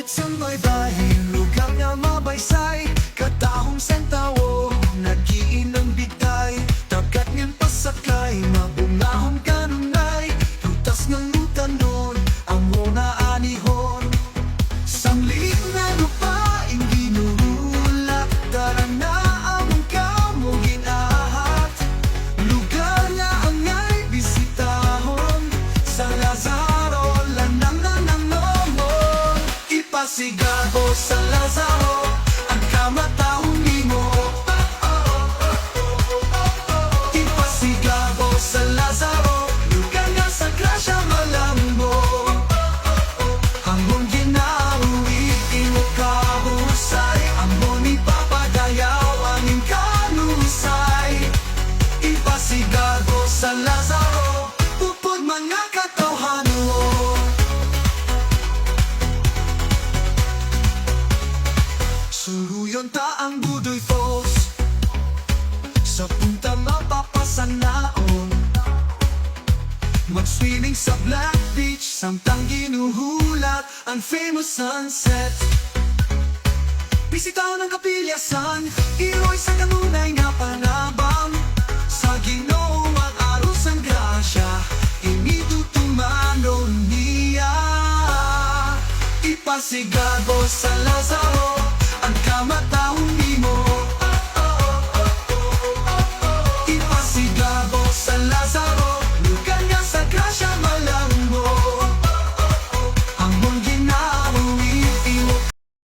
Ngunit sa may bahay, lugar nga mabaysay, katahong sentawo, nagiinang bitay, tagat ng pasakay, mabungahon kanunay, tutas ng lutanon, ang muna anihon. Samliit na lupa, hindi nurulak, darang na among kamo ginahat, lugar nga angay bisitahon, sa Lazaro, lanang nanangomon. Ipasigabo sa Lazaro, ang kamataong nimo. Ipasigabo sa Lazaro, lugar nga sa grasya malambo. Among ginauwi, imo kahusay, among ipapadayaw, aning kanusay. Ipasigabo sa Lazaro, upod mga katawhano. Suruyon ta ang Budoy Falls, sa punta mapapasanaon, mag-swimming sa Black Beach, samtang ginuhulat ang famous sunset. Bisitaw ng kapilyasan, iloy sa kanunay nga panabang, sa Ginoo at aros ang grasya, initutumanon niya. Ipasigabo sa Lazaro,